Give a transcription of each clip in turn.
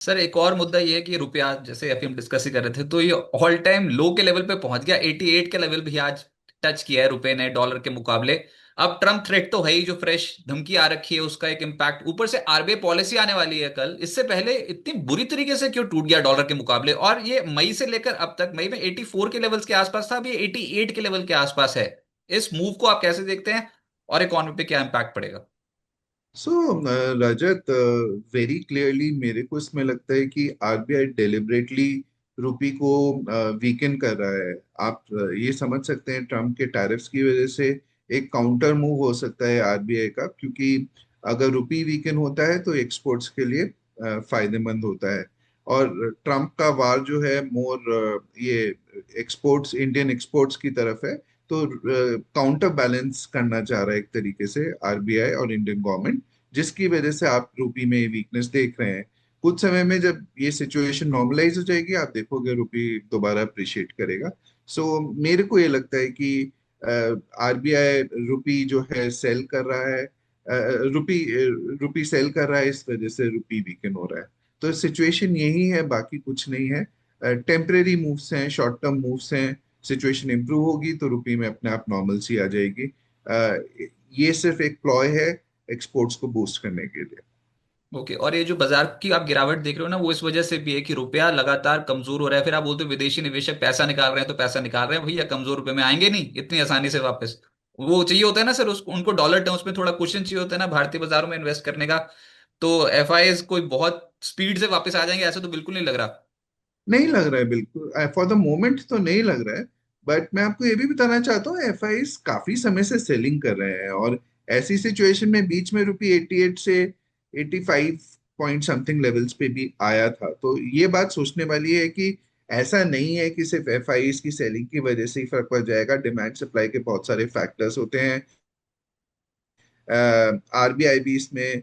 Sir एक और मुद्दा ये है कि रुपया, जैसे अभी हम डिस्कस ही कर रहे थे, तो ये ऑल टाइम लो के लेवल पे पहुंच गया। 88 के लेवल भी आज टच किया है रुपए ने डॉलर के मुकाबले। अब ट्रम्प थ्रेट तो है ही, जो फ्रेश धमकी आ रखी है उसका एक इम्पैक्ट, ऊपर से आरबीआई पॉलिसी आने वाली है कल। इससे पहले इतनी बुरी तरीके से क्यों टूट गया डॉलर के मुकाबले? और ये मई से लेकर अब तक, मई में 84 के लेवल्स के आसपास था, अभी 88 के लेवल के आसपास है। इस मूव को आप कैसे देखते हैं और इकोनॉमी पे क्या इम्पैक्ट पड़ेगा? सो रजत, वेरी क्लियरली मेरे को इसमें लगता है कि आरबीआई डेलिबरेटली रुपी को वीकन कर रहा है। आप ये समझ सकते हैं ट्रम्प के टैरिफ्स की वजह से एक काउंटर मूव हो सकता है आरबीआई का, क्योंकि अगर रुपी वीकन होता है तो एक्सपोर्ट्स के लिए फायदेमंद होता है। और ट्रम्प का वार जो है मोर ये एक्सपोर्ट्स, इंडियन एक्सपोर्ट्स की तरफ है। तो काउंटर बैलेंस करना चाह रहा है एक तरीके से आरबीआई और इंडियन गवर्नमेंट, जिसकी वजह से आप रूपी में वीकनेस देख रहे हैं। कुछ समय में जब ये सिचुएशन नॉर्मलाइज हो जाएगी, आप देखोगे रूपी दोबारा अप्रिशिएट करेगा। सो मेरे को ये लगता है कि आरबीआई रूपी जो है सेल कर रहा है, रूपी रूपी सेल कर रहा है, इस वजह से रूपी वीकन हो रहा है। तो सिचुएशन यही है, बाकी कुछ नहीं है। टेम्परेरी मूव्स हैं, शॉर्ट टर्म मूव्स हैं। सिचुएशन इंप्रूव होगी तो रुपये में अपने आप नॉर्मल सी आ जाएगी। ये सिर्फ एक प्लॉय है एक्सपोर्ट्स को बूस्ट करने के लिए। ओके। और ये जो बाजार की आप गिरावट देख रहे हो ना, वो इस वजह से भी है कि रुपया लगातार कमजोर हो रहा है। फिर आप बोलते हो विदेशी निवेशक पैसा निकाल रहे हैं, तो पैसा निकाल रहे हैं भैया, कमजोर रुपए में आएंगे नहीं इतनी आसानी से वापस। वो चाहिए होता है ना सर, उसको, उनको डॉलर टर्म्स में थोड़ा क्वेश्चन चाहिए होता है ना भारतीय बाजारों में इन्वेस्ट करने का। तो एफआईएस कोई बहुत स्पीड से वापस आ जाएंगे ऐसा तो बिल्कुल नहीं लग रहा। नहीं लग रहा है बिल्कुल, फॉर द मोमेंट तो नहीं लग रहा है। बट मैं आपको ये भी बताना चाहता हूँ, एफआईज काफी समय से सेलिंग कर रहे हैं, और ऐसी सिचुएशन में बीच में रुपये 88 से 85 पॉइंट समथिंग लेवल्स पे भी आया था। तो ये बात सोचने वाली है कि ऐसा नहीं है कि सिर्फ एफआईज की सेलिंग की वजह से ही फर्क पड़ जाएगा। डिमांड सप्लाई के बहुत सारे फैक्टर्स होते हैं। आरबीआई भी इसमें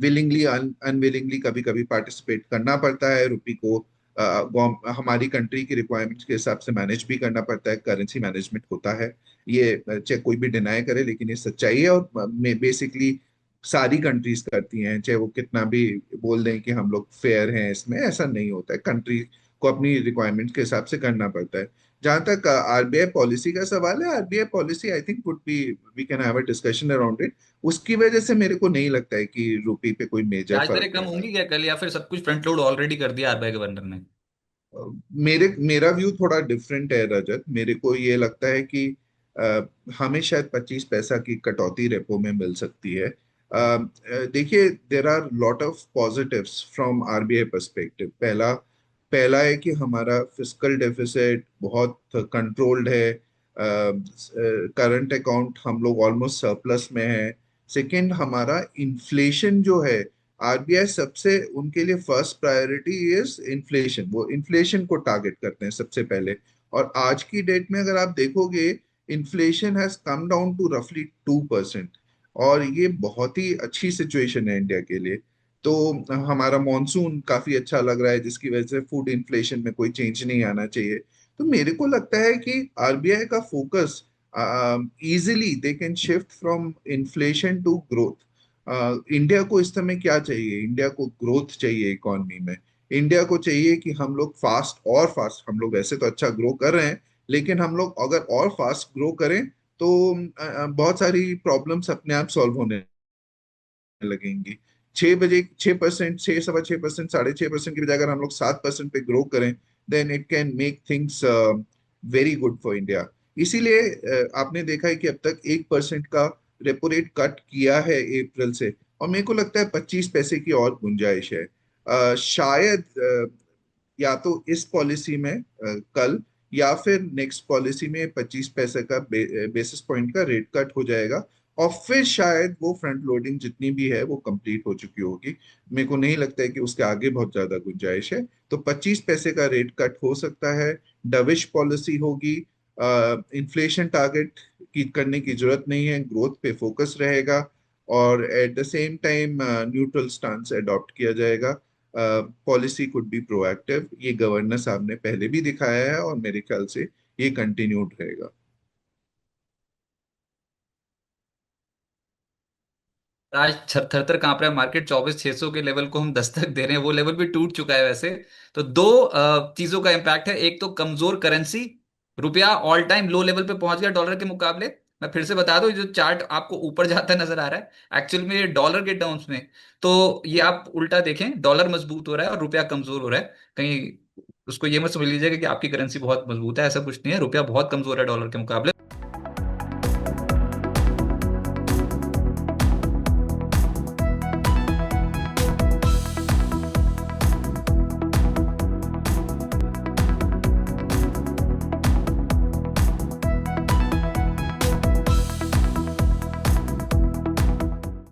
विलिंगली अनविलिंगली कभी कभी पार्टिसिपेट करना पड़ता है। रुपी को हमारी कंट्री की रिक्वायरमेंट्स के हिसाब से मैनेज भी करना पड़ता है, करेंसी मैनेजमेंट होता है। ये चाहे कोई भी डिनाई करे, लेकिन ये सच्चाई है। और बेसिकली सारी कंट्रीज करती हैं, चाहे वो कितना भी बोल दें कि हम लोग फेयर हैं, इसमें ऐसा नहीं होता है। कंट्री को अपनी रिक्वायरमेंट्स के हिसाब से करना पड़ता है। जहां तक आरबीआई पॉलिसी का सवाल है, RBI policy I think would be, we can have a discussion around it. उसकी वजह से मेरे को नहीं लगता है कि रुपी पे कोई मेजर ब्याज फर्क दरें कम पड़ता है। होंगी क्या कल, या फिर सब कुछ फ्रंट लोड ऑलरेडी कर दिया आरबीआई गवर्नर ने? मेरा व्यू थोड़ा डिफरेंट है रजत। मेरे को ये लगता है कि हमें शायद 25 पैसा की कटौती रेपो में मिल सकती है। देखिए, there are lot of positives from RBI perspective. पहला पहला है कि हमारा फिस्कल डेफिसिट बहुत कंट्रोल्ड है। करंट अकाउंट हम लोग ऑलमोस्ट सरप्लस में है। सेकंड, हमारा इन्फ्लेशन जो है, आरबीआई सबसे उनके लिए फर्स्ट प्रायोरिटी इज इन्फ्लेशन। वो इन्फ्लेशन को टारगेट करते हैं सबसे पहले। और आज की डेट में अगर आप देखोगे, inflation has come down to रफली 2%। और ये बहुत ही अच्छी सिचुएशन है इंडिया के लिए। तो हमारा मॉनसून काफी अच्छा लग रहा है, जिसकी वजह से फूड इन्फ्लेशन में कोई चेंज नहीं आना चाहिए। तो मेरे को लगता है कि आरबीआई का focus easily they can shift from inflation to growth. India को इस समय क्या चाहिए? इंडिया को ग्रोथ चाहिए इकोनॉमी में। इंडिया को चाहिए कि हम लोग फास्ट और फास्ट, हम लोग वैसे तो अच्छा ग्रो कर रहे हैं, लेकिन हम लोग अगर और फास्ट ग्रो करें तो बहुत सारी प्रॉब्लम्स अपने आप सॉल्व होने लगेंगी। 6 बजे 6%, 6, 6.25%, 6.5% की बजाय अगर हम लोग 7% पे ग्रो करें, then it can make things very good for India. इसीलिए आपने देखा है कि अब तक 1% का रेपो रेट कट किया है अप्रैल से। और मेरे को लगता है 25 पैसे की और गुंजाइश है। शायद या तो इस पॉलिसी में कल, या फिर नेक्स्ट पॉलिसी में 25 पैसे का बेसिस पॉइंट का रेट कट हो जाएगा। और फिर शायद वो फ्रंट लोडिंग जितनी भी है वो कंप्लीट हो चुकी होगी। मेरे को नहीं लगता है कि उसके आगे बहुत ज्यादा गुंजाइश है। तो 25 पैसे का रेट कट हो सकता है। डविश पॉलिसी होगी। इन्फ्लेशन टारगेट की करने की जरूरत नहीं है, ग्रोथ पे फोकस रहेगा। और at the same time neutral stance adopt किया जाएगा। Policy could be proactive. ये गवर्नर साहब ने पहले भी दिखाया है, और मेरे ख्याल से ये कंटिन्यूड रहेगा। आज थर थर कांप रहा है मार्केट, 24,600 के लेवल को हम दस्तक दे रहे हैं, वो लेवल भी टूट चुका है वैसे। तो दो चीजों का इम्पैक्ट है, एक तो कमजोर करेंसी, रुपया ऑल टाइम लो लेवल पे पहुंच गया डॉलर के मुकाबले। मैं फिर से बता दूं, जो चार्ट आपको ऊपर जाता नजर आ रहा है एक्चुअल में ये डॉलर के टर्म्स में, तो ये आप उल्टा देखें, डॉलर मजबूत हो रहा है और रुपया कमजोर हो रहा है। कहीं उसको ये मत समझ लीजिएगा कि आपकी करेंसी बहुत मजबूत है, ऐसा कुछ नहीं है, रुपया बहुत कमजोर है डॉलर के मुकाबले।